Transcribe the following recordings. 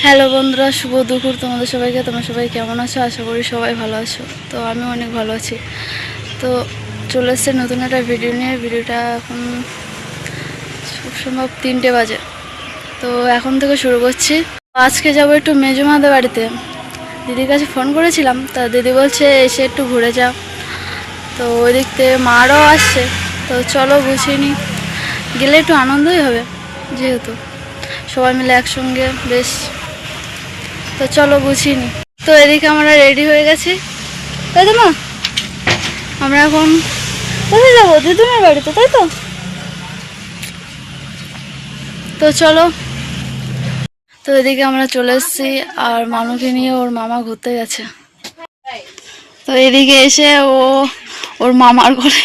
Hello বন্ধুরা, শুভ দুপুর তোমাদের সবাইকে। তোমরা সবাই কেমন আছো? আশা করি সবাই ভালো আছো। তো আমি অনেক ভালো আছি। তো চলে এসছে নতুন একটা ভিডিও নিয়ে। ভিডিওটা এখন খুব সম্ভব 3টে বাজে। তো এখন থেকে শুরু করছি। আজকে যাবো একটু মেজমাদের বাড়িতে। দিদির কাছে ফোন করেছিলাম, তা দিদি বলছে এসে একটু ঘুরে যা। তো ওই দিক থেকে মারও আসছে। তো চলো গুছিয়ে নিই, গেলে একটু আনন্দই হবে, যেহেতু সবাই মিলে একসঙ্গে বেশ। তো চলো গুছিয়ে নি। তো এদিকে আমরা রেডি হয়ে গেছি, তাই তো? না, আমরা এখন কোথায় যাবো? দিদুনের বাড়িতে, তাই তো? তো চলো। তো এদিকে আমরা চলে এসেছি, আর মানুকে নিয়ে ওর মামা ঘুরতে গেছে। তো এদিকে এসে ও ওর মামার ঘরে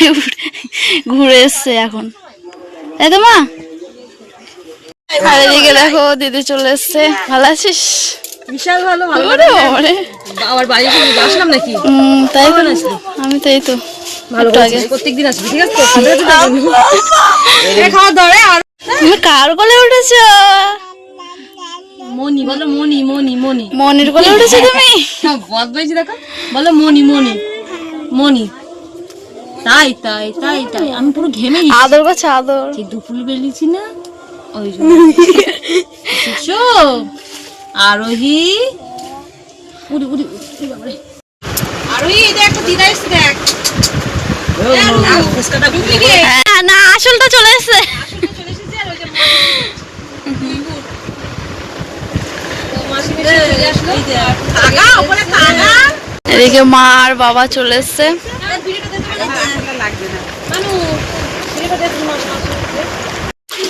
ঘুরে এসছে এখন, তাই তো মা? আর এদিকে দেখো দিদি চলে এসছে। ভালো আছিস? বিশাল ভালো। আবার বাড়ি আসলাম নাকি? তাই তো, আমি তো এই তো ভালো আগে প্রত্যেকদিন আসবি, ঠিক আছে? খাওয়া দাওয়া। আর তুমি কার কোলে উঠেছো? মনি বলো, মনি মনি মনি। মনির কোলে উঠেছো তুমি? বদমাইশি দেখো, বলো মনি মনি মনি। তাই তাই তাই তাই আমি পুরো ঘেমে গেছি। আদর করছে আদর। ঠিক দুপুর বেরিয়েছি না, ওই জন্য। আরোহী উড়ি উড়ি উড়ি বাবারে। আরোহী এটা একটা দিদা এসে দেখ। না, আসলটা চলে এসেছে। এদিকে মা আর বাবা চলে এসছে।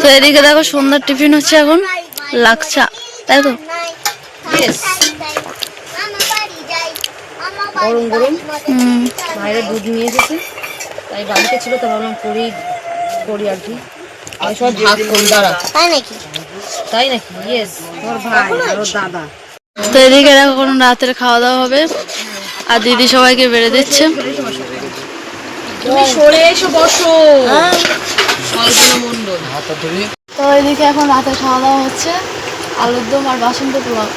তো এদিকে দেখো সন্ধ্যার টিফিন হচ্ছে এখন, লাকচা, তাই তো? গরম গরম বাইরে দুধ নিয়ে এসেছে, তাই বাড়িতে ছিল, তো ভাবলাম করি আর কি। সব ভাগ করি, দাঁড়া। তাই নাকি? ইয়েস, তোর ভাই আর ওর দাদা। তো এদিকে দেখো কোনো রাতের খাওয়া দাওয়া হবে, আর দিদি সবাইকে বেড়ে দিচ্ছে। তুমি সরে এসো, বসো। মন্ডল। তো এদিকে এখন রাতে খাওয়া দাওয়া হচ্ছে, আলুর দম আর বাসন্তী পোলাও।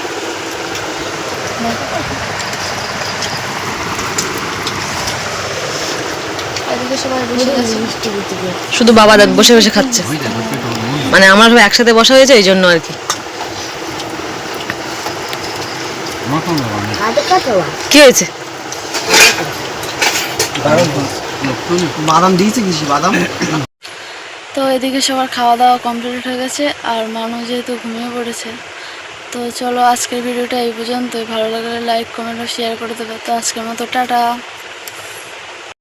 এদিকে সবাই বসে গেছে। শুধু বাবা দেখ বসে বসে খাচ্ছে, মানে আমরা সব একসাথে বসা হয়েছে এই জন্য আর কি। কি হয়েছে? বাদাম দিয়েছে কিছু বাদাম। তো এদিকে সবার খাওয়া দাওয়া কমপ্লিট হয়ে গেছে, আর মানুষ যেহেতু ঘুমিয়ে পড়েছে। তো চলো আজকের ভিডিওটা এই পর্যন্তই। ভালো লাগলে লাইক, কমেন্ট ও শেয়ার করে দেবে। তো আজকের মতো টাটা।